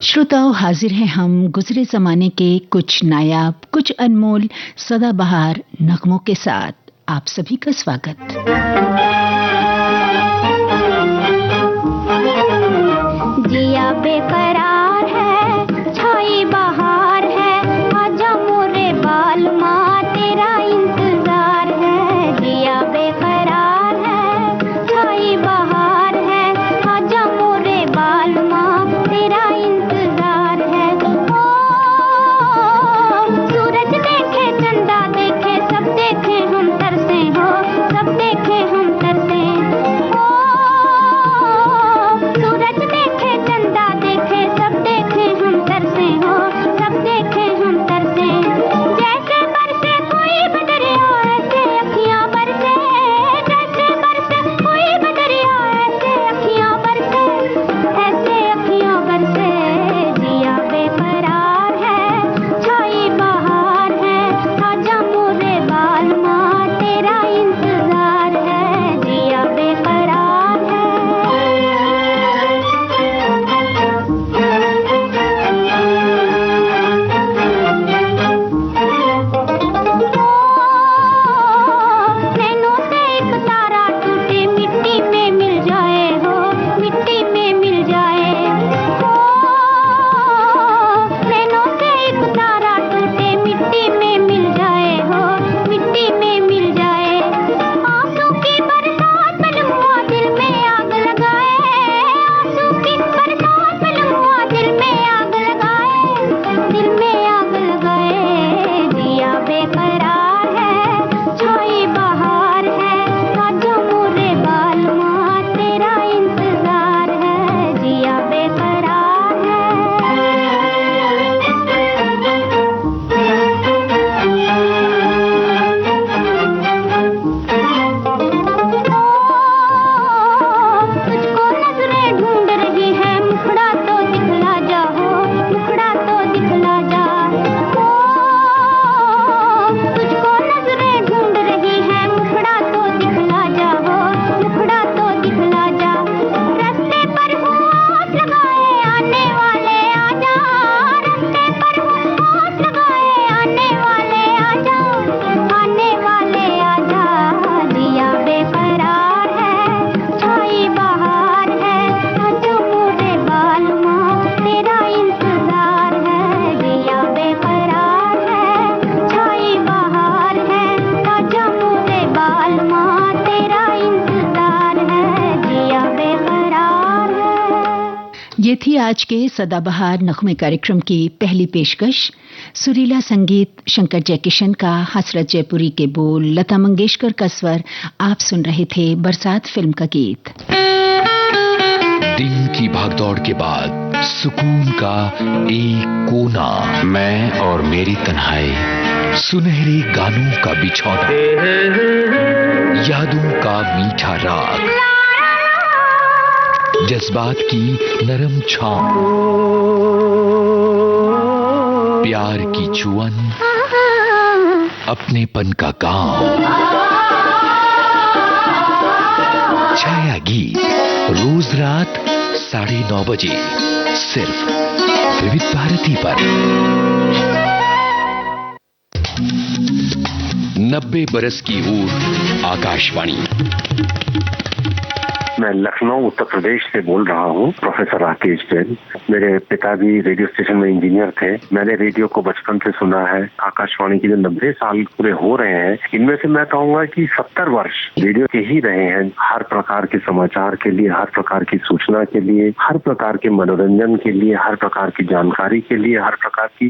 श्रोताओं, हाजिर हैं हम गुजरे जमाने के कुछ नायाब, कुछ अनमोल, सदाबहार नगमों के साथ। आप सभी का स्वागत। जिया बेकरार है, छाई बहार है, आजा मोरे बालमा तेरा इंतजार है। जिया बेकरार है, छाई बहार है, आजा मोरे बालमा तेरा इंतजार है। ओ सूरज देखे, चंदा देखे, सब देखे हम तरसे हो, सब देखे हम तरसे। ओ सूरज देखे, चंदा देखे, सब देखे हम तरसे हो, सब देखे हम तरसे। जैसे बरसे कोई बदरिया ऐसे अखियां बरसे, जैसे बरसे कोई बदरिया ऐसे अखियां बरसे, ऐसे अखियां बरसे। जिया बेकरार है, छाई बहार है, आजा मोरे बालमा तेरा इंतजार है। जिया बेकरार है। नैनों से एक तारा टूटे, मिट्टी में मिल जाए हो, मिट्टी में मिल जाए। नैनों से एक तारा टूटे, मिट्टी में मिल जाए हो, मिट्टी में मिल जाए। आंसू की बरसात बलुआ दिल में आग लगाए, आंसू की बरसात बलुआ दिल में आग लगाए, दिल में आग लगाए। जिया बेकरार है, छाई बहार है, आजा मोरे बालमा तेरा इंतजार है। जिया बेकरार है। तुझको नजरें ढूंढ रही है, मुखड़ा तो दिखला जा हो, मुखड़ा तो दिखला जा। तुझको नजरें ढूंढ रही है, मुखड़ा तो दिखला जा हो, मुखड़ा तो दिखला जा। रास्ते पर हूँ आस लगाए, आने वाले आजा, रास्ते पर हूँ आस लगाए, आने वाले आजा, आने वाले आजा। जिया बेकरार है, छाई बहार है, आजा मोरे बालमा तेरा इंतजार है। जिया बेकरार है, छाई बहार है, आजा मोरे बालमा तेरा इंतजार है। जिया बेकरार है। ये थी आज के सदाबहार नगमे कार्यक्रम की पहली पेशकश। सुरीला संगीत शंकर जयकिशन का, हसरत जयपुरी के बोल, लता मंगेशकर का स्वर। आप सुन रहे थे बरसात फिल्म का गीत। दिन की भागदौड़ के बाद सुकून का एक कोना, मैं और मेरी तन्हाई, सुनहरे गानों का बिछौना, यादों का मीठा राग, जज्बात की नरम छांव, प्यार की चुअन, अपनेपन का गांव। छाया गीत रोज रात 9:30 बजे सिर्फ विविध भारती पर। 90 बरस की ऊर्ज आकाशवाणी। मैं लखनऊ उत्तर प्रदेश से बोल रहा हूँ, प्रोफेसर राकेश जैन। मेरे पिताजी रेडियो स्टेशन में इंजीनियर थे। मैंने रेडियो को बचपन से सुना है। आकाशवाणी के जो 90 साल पूरे हो रहे हैं, इनमें से मैं कहूँगा कि 70 वर्ष रेडियो के ही रहे हैं। हर प्रकार के समाचार के लिए, हर प्रकार की सूचना के लिए, हर प्रकार के मनोरंजन के लिए, हर प्रकार की जानकारी के लिए, हर प्रकार की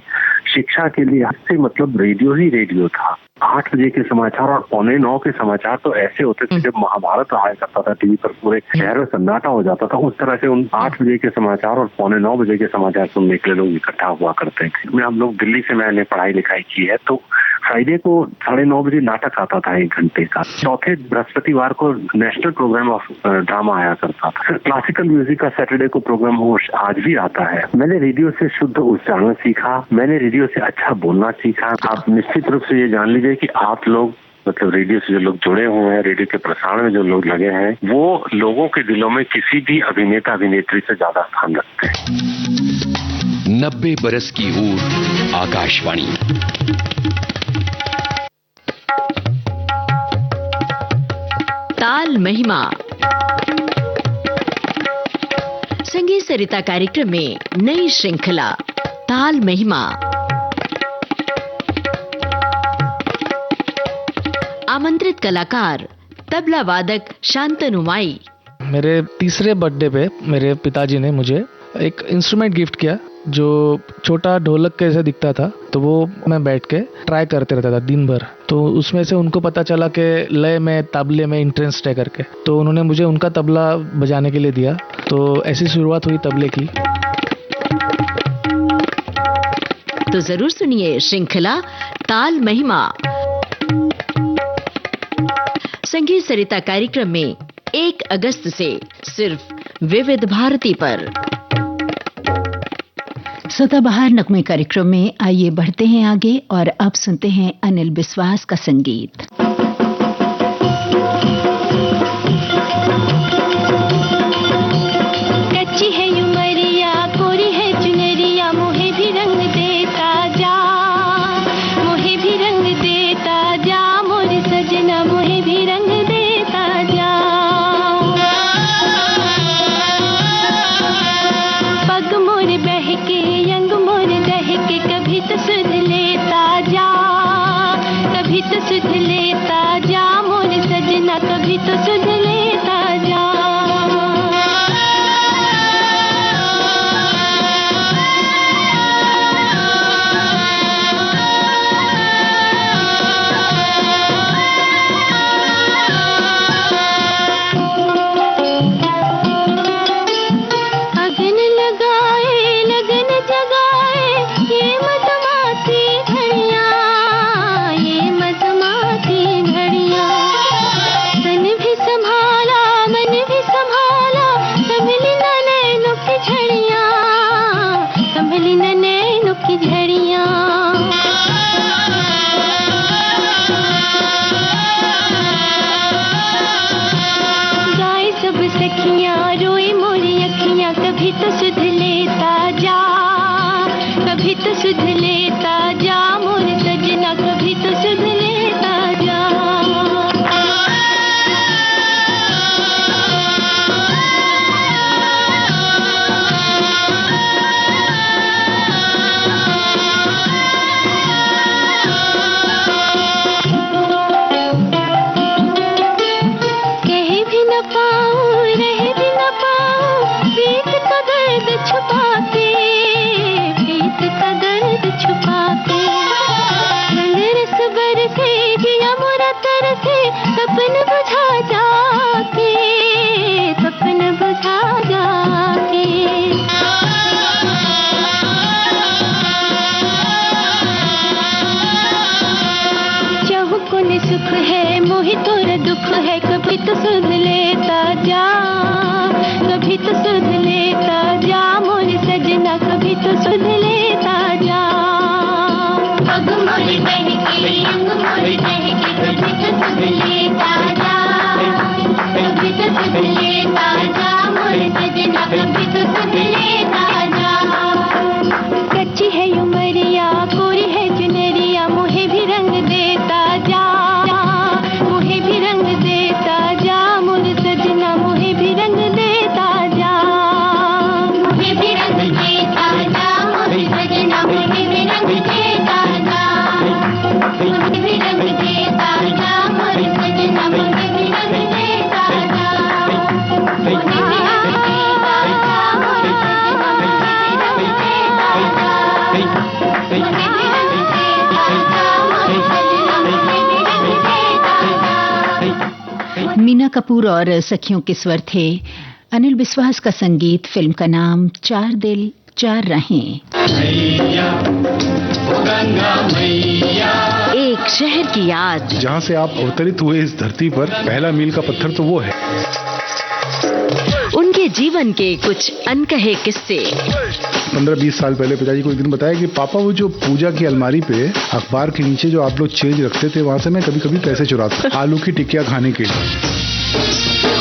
शिक्षा के लिए, इससे मतलब रेडियो ही रेडियो था। 8 बजे के समाचार और 8:45 के समाचार तो ऐसे होते थे, जब महाभारत आया करता था टीवी पर, पूरे शहर में सन्नाटा हो जाता था। उस तरह से उन 8 बजे के समाचार और 8:45 बजे के समाचार सुनने के लिए लोग इकट्ठा हुआ करते थे। हम लोग दिल्ली से, मैंने पढ़ाई लिखाई की है, तो फ्राइडे को 9:30 बजे नाटक आता था 1 घंटे का। चौथे बृहस्पतिवार को नेशनल प्रोग्राम ऑफ ड्रामा आया करता था। क्लासिकल म्यूजिक का सैटरडे को प्रोग्राम आज भी आता है। मैंने रेडियो से शुद्ध उच्चारण सीखा, मैंने रेडियो से अच्छा बोलना सीखा। आप निश्चित रूप से ये जान लीजिए कि आप लोग, मतलब रेडियो से जो लोग जुड़े हुए हैं, रेडियो के प्रसारण में जो लोग लगे हैं, वो लोगों के दिलों में किसी भी अभिनेता अभिनेत्री से ज्यादा स्थान रखते हैं। 90 बरस की ऊर आकाशवाणी। ताल महिमा संगीत सरिता कार्यक्रम में नई श्रृंखला ताल महिमा। आमंत्रित कलाकार तबला वादक शांतनु माई। मेरे तीसरे बर्थडे पे मेरे पिताजी ने मुझे एक इंस्ट्रूमेंट गिफ्ट किया जो छोटा ढोलक कैसे दिखता था, तो वो मैं बैठ के ट्राई करते रहता था दिन भर। तो उसमें से उनको पता चला कि लय में तबले में इंटरेस्ट है करके, तो उन्होंने मुझे उनका तबला बजाने के लिए दिया। तो ऐसी शुरुआत हुई तबले की। तो जरूर सुनिए श्रृंखला ताल महिमा संगीत सरिता कार्यक्रम में 1 अगस्त से सिर्फ विविध भारती पर। सदाबहार नगमे कार्यक्रम में आइए बढ़ते हैं आगे और अब सुनते हैं अनिल बिस्वास का संगीत। कच्ची है उमरिया कोरी है चुनरिया मोहे भी रंग देता जा, मोहे भी रंग देता जा मोर सजना मोहे भी रंग देता जा। पग मोर बहके यंग मोर दहके कभी तो सुध लेता जा, कभी तो सुध लेता जा मोर सजना कभी तो सुध लेता जा। अगन लगाए लगन जगाए ये मधुमाती घड़ियां, ये मधुमाती घड़ियां। तन भी संभाला मन भी संभाला संभली न नैनों की झड़ियां, संभली न नैनों की झड़ियां। गाए सब सखियां रोए मोरी अखियां कभी तो सुध लेता जा, कभी तो सुध लेता जा मोर सजना कभी तो सुध लेता जा। कह भी न पाऊं रह भी न पाऊं प्रीत का दर्द छुपा के, प्रीत का दर्द छुपा के। रंग रस बरसे जिया मोरा तरसे सपन बुझा जाके, सपन बुझा जाके। चहुकुन सुख है मोहि तोर दुख है कभी तो सुध लेता जा, कभी तो सुध लेता जा मोर सजना कभी तो सुध लेता जा। पग मोर बहके अंग मोर दहके कभी तो सुध लेता जा, कभी तो सुध लेता जा मोर सजना कभी तो सुध लेता जा। कच्ची है उमरिया कोरी है चुनरिया मोहे भी रंग देता जा, मोहे भी रंग देता जा मोर सजना मोहे भी रंग देता जा। मोहे भी रंग देता जा मोर सजना मोहे भी रंग देता जा, मोहे भी रंग देता जा मोर सजना मोहे भी रंग देता जा। मोहे भी रंग देता जा मोर सजना मोहे भी रंग देता जा, मोहे भी रंग देता जा मोर सजना मोहे भी रंग देता जा। मीना कपूर और सखियों के स्वर थे। अनिल बिस्वास का संगीत। फिल्म का नाम 4 दिल 4 राहें। एक शहर की याद। जहाँ से आप अवतरित हुए इस धरती पर पहला मील का पत्थर तो वो है। उनके जीवन के कुछ अनकहे किस्से। 15-20 साल पहले पिताजी को एक दिन बताया कि पापा वो जो पूजा की अलमारी पे अखबार के नीचे जो आप लोग चेंज रखते थे वहाँ से मैं कभी कभी पैसे चुराता आलू की टिक्कियाँ खाने के लिए।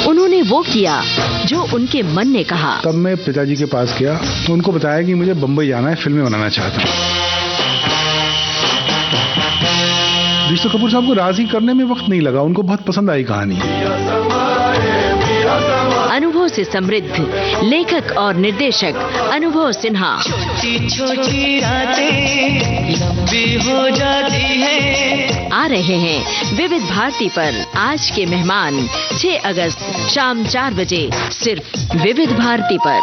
उन्होंने उन्होंने वो किया जो उनके मन ने कहा। तब मैं पिताजी के पास गया तो उनको बताया कि मुझे बम्बई जाना है, फिल्में बनाना चाहता हूँ। ऋषि कपूर साहब को राजी करने में वक्त नहीं लगा, उनको बहुत पसंद आई कहानी। अनुभव से समृद्ध लेखक और निर्देशक अनुभव सिन्हा। छोटी रातें लंबी हो जाती है। आ रहे हैं विविध भारती पर आज के मेहमान 6 अगस्त शाम 4 बजे सिर्फ विविध भारती पर।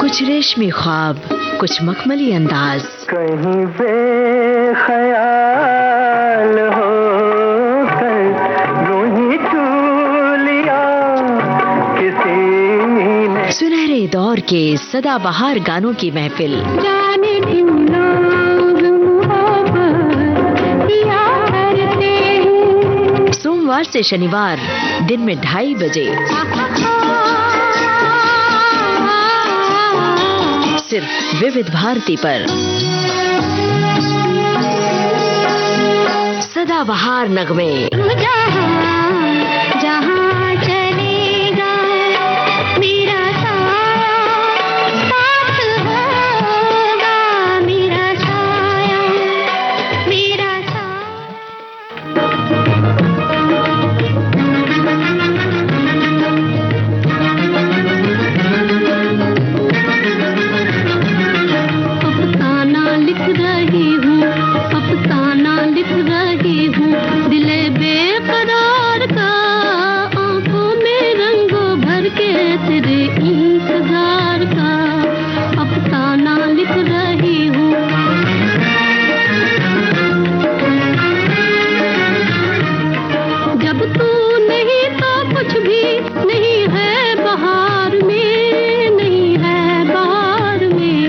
कुछ रेशमी ख्वाब, कुछ मखमली अंदाज, कहीं बेख्याल हो कर रूही छू लिया किसी ने। सुनहरे दौर के सदाबहार गानों की महफिल। जाने क्यों लोग मोहब्बत किया करते हैं। सोमवार से शनिवार दिन में 2:30 बजे सिर्फ विविध भारती पर। सदाबहार नगमे। जहाँ चलेगा मेरा साथ होगा, मेरा साया मेरा अफसाना लिख रही हूँ, अफसाना लिख रही हूँ, दिले बेकरार का, आंखों में रंगों भर के तेरे इंतजार का, अफसाना लिख रही हूँ। जब तू नहीं तो कुछ भी नहीं है बहार में, नहीं है बहार में।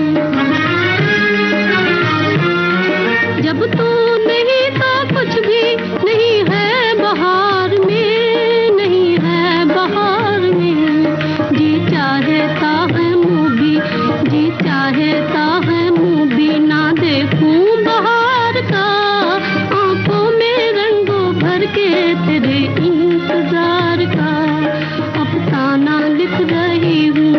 जब तू नहीं तो कुछ भी नहीं है बहार में, नहीं है बहार में। जी चाहता है मुँह भी, जी चाहता है मुँह भी ना देखूं बहार का, आंखों में रंगों भर के तेरे इंतजार का, अफसाना लिख रही हूँ।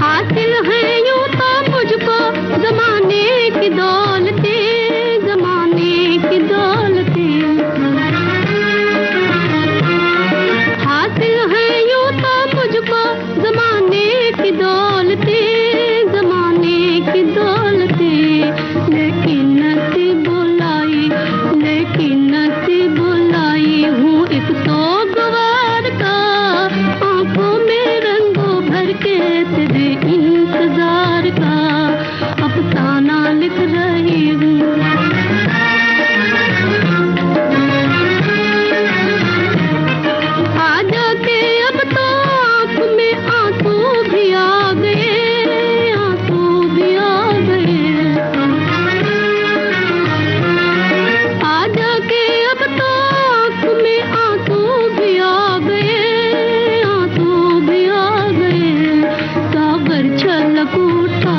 हासिल है यूं तो मुझको जमाने की दौलतें, जमाने की दौलतें। हासिल है यूं तो मुझको जमाने की दौलतें, जमाने की दौलतें। लेकिन नसीब बुलाई, लेकिन नसीब बुलाई हूँ एक सोगवार का, आंखों में रंगों भर के तेरे इंतजार का, अफसाना लिख रही हूँ। आजा के अब तो आँख में आंसू भी आ गए, आंसू भी आ गए। आजा के अब तो आँख में आंसू भी आ गए, आंसू भी आ गए। सागर छलक उठा,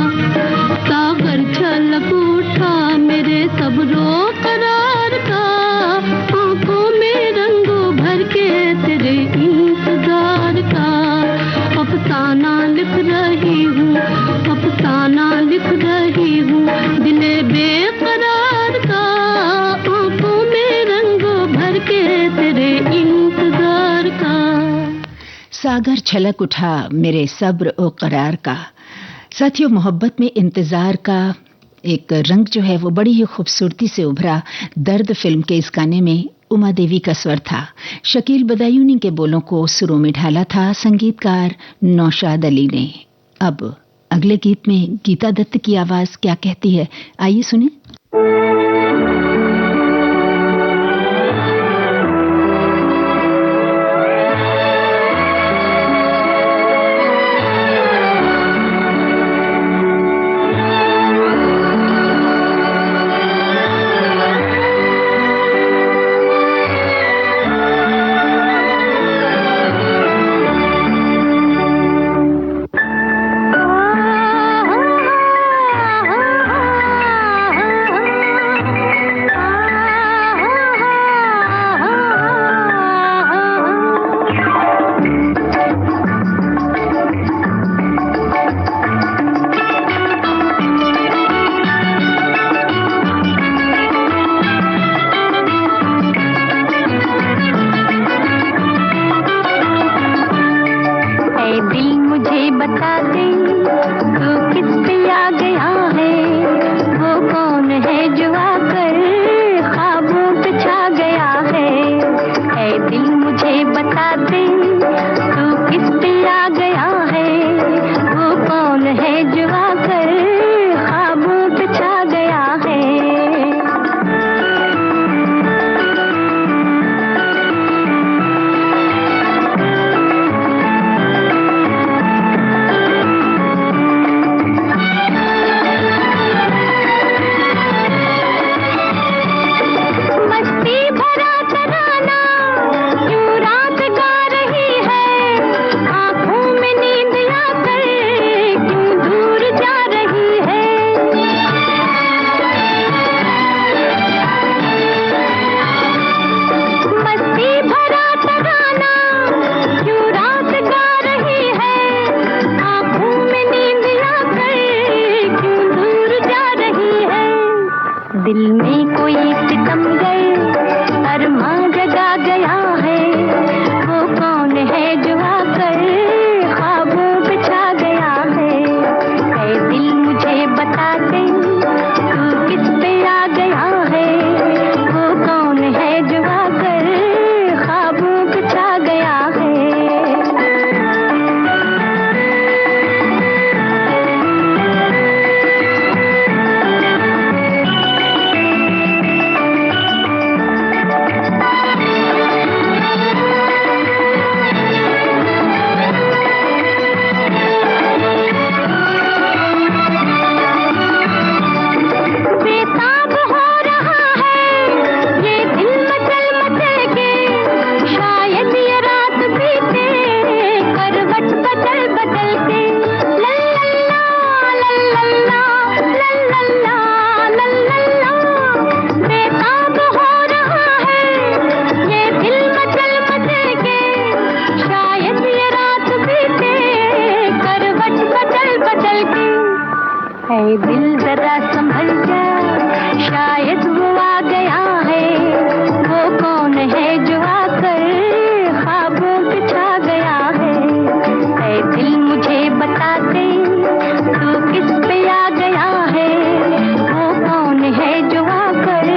सागर छलक उठा मेरे सब्रो करार का, आंखों में रंगों भर के तेरे इंतजार का, अफसाना लिख रही हूँ, अफसाना लिख रही हूँ, दिले बेकरार का, आंखों में रंगों भर के तेरे इंतजार का। सागर छलक उठा मेरे सब्र ओ करार का। साथियों, मोहब्बत में इंतजार का एक रंग जो है वो बड़ी ही खूबसूरती से उभरा। दर्द फिल्म के इस गाने में उमा देवी का स्वर था। शकील बदायूनी के बोलों को सुरों में ढाला था संगीतकार नौशाद अली ने। अब अगले गीत में गीता दत्त की आवाज क्या कहती है, आइए सुने। दिल में कोई सितमगर अरमां जगा गया है, वो कौन है जो आकर ख्वाबों पे छा गया है। ऐ दिल मुझे बता दे तू किस पे आ गया है, वो कौन है जो आकर ख्वाबों पे छा गया है। बेताब हो रहा है ये दिल मचल मचल के, शायद ये रात बीते करवट बदल बदल के। लल्लल्ला लल्लल्ला लल्लल्ला लल्लल्ला, बेताब हो रहा है ये दिल मचल मचल के, शायद ये रात बीते करवट बदल बदल के। ऐ दिल जरा संभल जा, शायद वो आ गया है, वो कौन है जो आकर ख्वाबों पे छा गया है। ऐ दिल मुझे बता दे तू किस पे आ गया है, वो कौन है जो आकर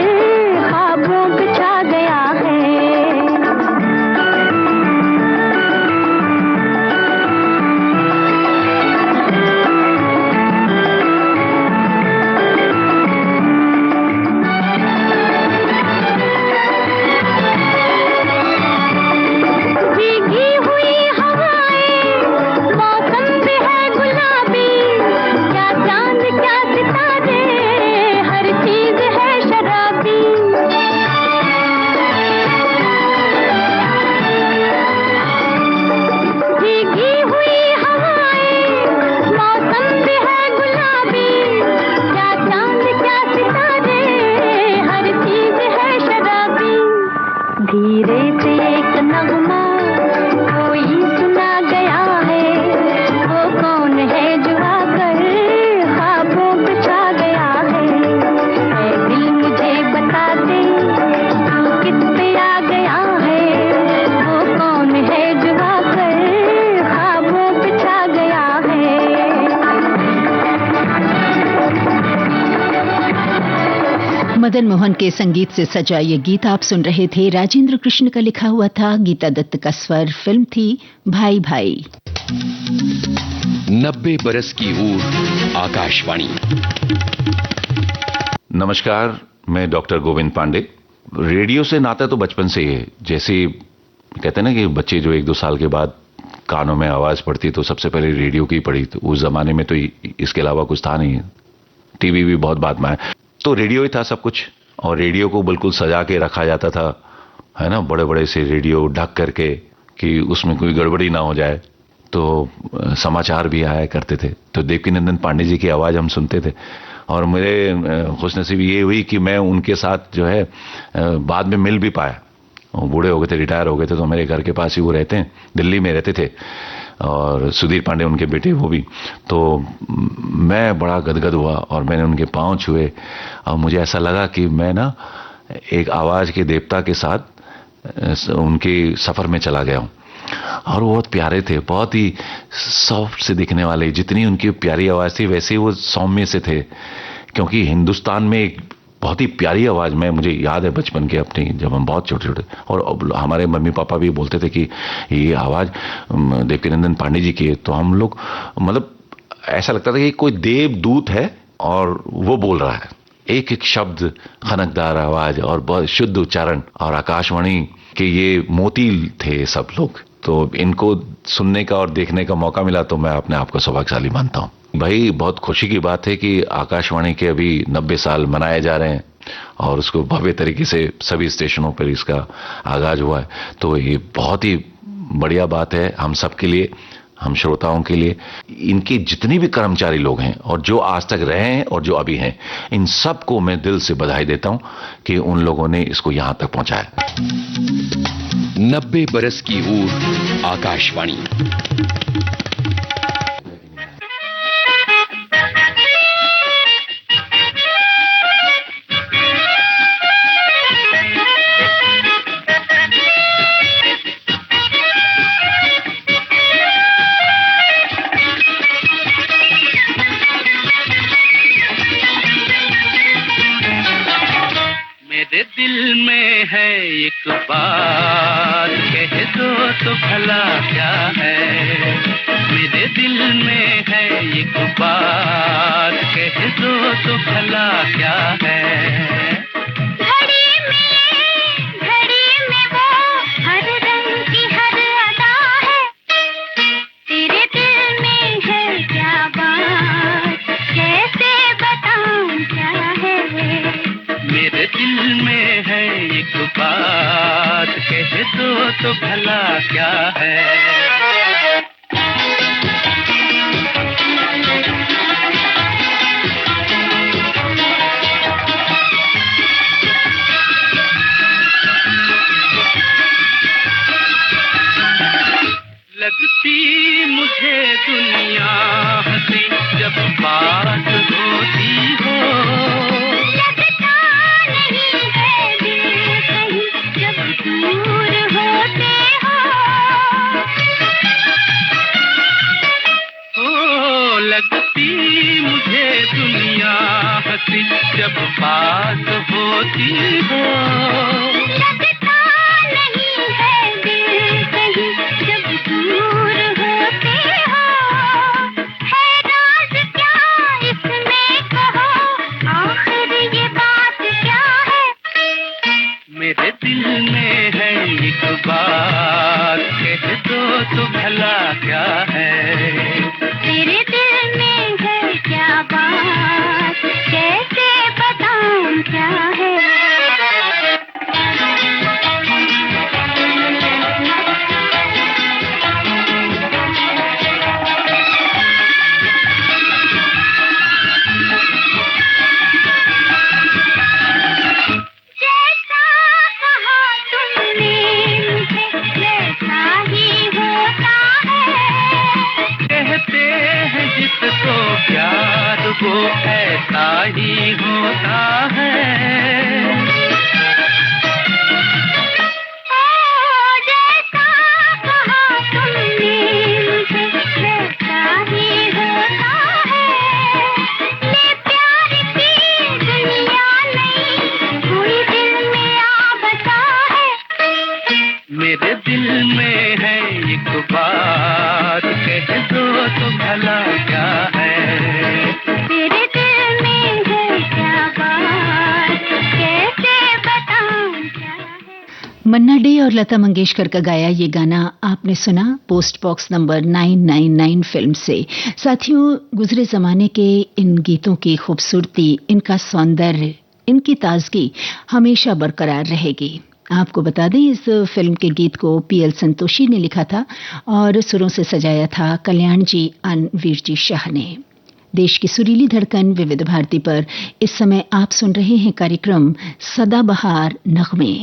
ख्वाबों पे छा गया है। भीगी हुई हवाएं, मौसम भी है गुलाबी, क्या चांद क्या सितारे, हर चीज है शराबी। भीगी हुई हवाएं, मौसम भी है गुलाबी, क्या चांद क्या सितारे, हर चीज है शराबी। धीरे से एक नगमा कोई सुना गया है, वो कौन है जो आकर ख्वाबों पे छा गया है। ऐ दिल मुझे बता दे तू किस पे आ गया है, वो कौन है जो आकर ख्वाबों पे छा गया है। मदन मोहन के संगीत से सजा ये गीत आप सुन रहे थे। राजेंद्र कृष्ण का लिखा हुआ था, गीता दत्त का स्वर। फिल्म थी भाई भाई। 90 बरस की ऊर आकाशवाणी। नमस्कार, मैं डॉक्टर गोविंद पांडे। रेडियो से नाता तो बचपन से ही है। जैसे कहते हैं ना कि बच्चे जो 1-2 साल के बाद कानों में आवाज पड़ती तो सबसे पहले रेडियो की पड़ी, तो उस जमाने में तो इसके अलावा कुछ था नहीं। टीवी भी बहुत बाद में आया, तो रेडियो ही था सब कुछ। और रेडियो को बिल्कुल सजा के रखा जाता था, है ना, बड़े बड़े से रेडियो ढक करके कि उसमें कोई गड़बड़ी ना हो जाए। तो समाचार भी आया करते थे, तो देवकीनंदन पांडे जी की आवाज़ हम सुनते थे। और मेरे खुशनसीबी ये हुई कि मैं उनके साथ जो है बाद में मिल भी पाया। वो बूढ़े हो गए थे, रिटायर हो गए थे, तो मेरे घर के पास ही वो रहते हैं, दिल्ली में रहते थे। और सुधीर पांडे उनके बेटे, वो भी। तो मैं बड़ा गदगद हुआ और मैंने उनके पांव छुए और मुझे ऐसा लगा कि मैं ना एक आवाज़ के देवता के साथ उनके सफ़र में चला गया हूँ। और वो बहुत प्यारे थे, बहुत ही सॉफ्ट से दिखने वाले। जितनी उनकी प्यारी आवाज़ थी वैसे ही वो सौम्य से थे, क्योंकि हिंदुस्तान में एक बहुत ही प्यारी आवाज़ में, मुझे याद है बचपन के अपनी, जब हम बहुत छोटे छोटे, और हमारे मम्मी पापा भी बोलते थे कि ये आवाज़ देवकीनंदन पांडे जी की है। तो हम लोग मतलब ऐसा लगता था कि कोई देवदूत है और वो बोल रहा है। एक एक शब्द, खनकदार आवाज़ और बहुत शुद्ध उच्चारण। और आकाशवाणी के ये मोती थे सब लोग। तो इनको सुनने का और देखने का मौका मिला तो मैं अपने आप को सौभाग्यशाली मानता हूँ। भाई बहुत खुशी की बात है कि आकाशवाणी के अभी 90 साल मनाए जा रहे हैं और उसको भव्य तरीके से सभी स्टेशनों पर इसका आगाज हुआ है। तो ये बहुत ही बढ़िया बात है हम सब के लिए, हम श्रोताओं के लिए। इनके जितने भी कर्मचारी लोग हैं और जो आज तक रहे हैं और जो अभी हैं, इन सबको मैं दिल से बधाई देता हूं कि उन लोगों ने इसको यहां तक पहुंचाया। 90 बरस की ऊर आकाशवाणी। दिल में है एक बात, कह दो तो भला क्या है। मेरे दिल में है एक बात, कह दो तो भला क्या है। घड़ी में वो हर रंग की हर अदा है। तेरे दिल में है क्या बात, कैसे बताऊं क्या है। मेरे दिल में है एक बात, कह दो तो भला क्या है। लगती मुझे दुनिया हंसी जब बात होती हो। लगता नहीं है दिल कहीं जब दूर होते हो। ओ लगती मुझे दुनिया हंसी जब बात होती हो। लगता नहीं है दिल कहीं जब दूर होते हो। है राज क्या इसमें कहो, आखिर ये बात क्या है। मेरे दिल में है एक बात, कह दो तो भला क्या है। तेरे दिल में है क्या बात, कैसे बताऊं क्या है। जैसा कहा तुमने मुझे वैसा ही होता है। कहते हैं जिसको प्यार वो ऐसा ही होता है। जैसा कहा तुमने मुझे वैसा ही होता है। ये प्यार की दुनिया नहीं, कोई दिल में आ बसा है। मेरे दिल में है एक बात, कह दो तो भला क्या है। तेरे दिल में है क्या बात, कैसे बताऊं क्या है। मन्ना डे और लता मंगेशकर का गाया ये गाना आपने सुना पोस्ट बॉक्स नंबर 999 फिल्म से। साथियों, गुजरे जमाने के इन गीतों की खूबसूरती, इनका सौंदर्य, इनकी ताजगी हमेशा बरकरार रहेगी। आपको बता दें, इस फिल्म के गीत को पीएल संतोषी ने लिखा था और सुरों से सजाया था कल्याण जी अनवीर जी शाह ने। देश की सुरीली धड़कन विविध भारती पर इस समय आप सुन रहे हैं कार्यक्रम सदाबहार नगमे।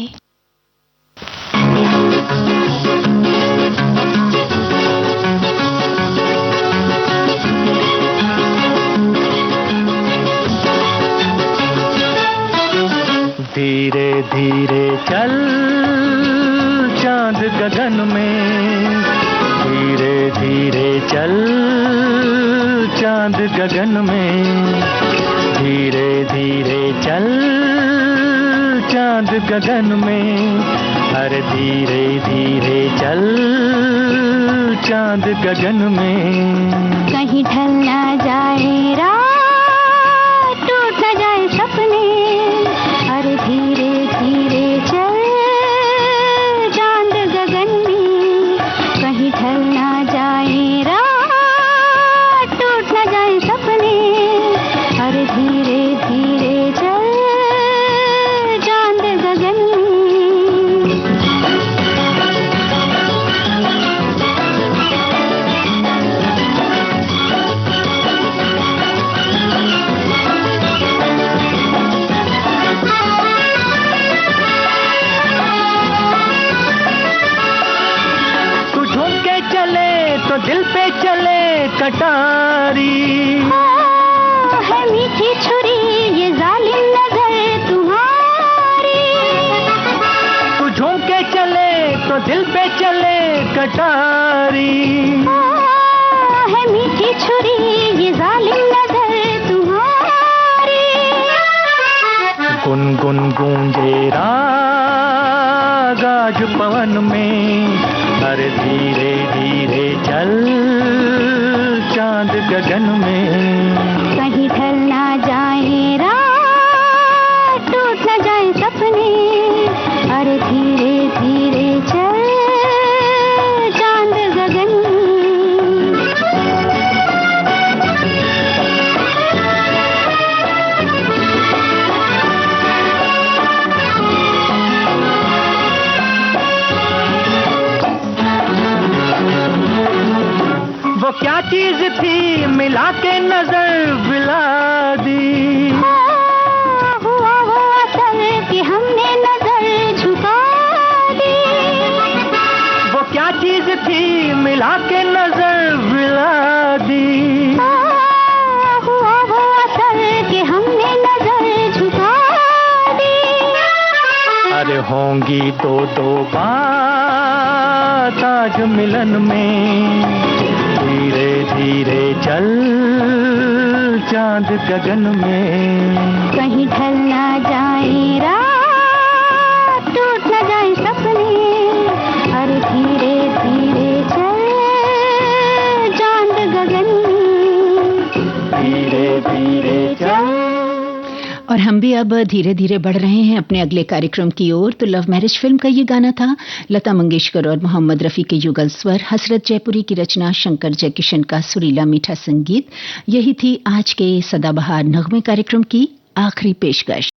धीरे धीरे चल चांद गगन में, धीरे धीरे चल चांद गगन में, धीरे धीरे चल चांद गगन में, अरे धीरे धीरे चल चांद गगन में। कहीं ढल ना जाए रात, टूट न जाए सपने, अरे धीरे धीरे चल चांद गगन में। कहीं ढल ना जाए रात, टूट न जाए सपने, अरे धीरे धीरे चल चांद गगन में। तो दिल पे चले कटारी, है मीठी छुरी ये जालिम नजर तुम्हारी। तू झूम के चले तो दिल पे चले कटारी, है मीठी छुरी ये जालिम नजर तुम्हारी। गुनगुन गूंजे राग आज पवन में, अरे धीरे धीरे चल चांद गगन में। कहीं ढल ना जाए रात, टूट ना जाए सपने, अरे धीरे धीरे चल चांद गगन में। वो क्या चीज थी मिला के नजर मिला दी, हुआ वो असर कि हमने नजर झुका दी। वो क्या चीज थी मिला के नजर मिला दी, हुआ वो असर कि हमने नजर झुका दी। अरे होंगी दो दो बात आज मिलन में, धीरे धीरे चल चांद गगन में। कहीं ढल ना जाए रात, टूट ना जाए सपने, अरे धीरे धीरे चल चांद गगन में। धीरे धीरे चल। और हम भी अब धीरे धीरे बढ़ रहे हैं अपने अगले कार्यक्रम की ओर। तो लव मैरिज फिल्म का ये गाना था, लता मंगेशकर और मोहम्मद रफ़ी के युगल स्वर, हसरत जयपुरी की रचना, शंकर जयकिशन का सुरीला मीठा संगीत। यही थी आज के सदाबहार नगमे कार्यक्रम की आखिरी पेशकश।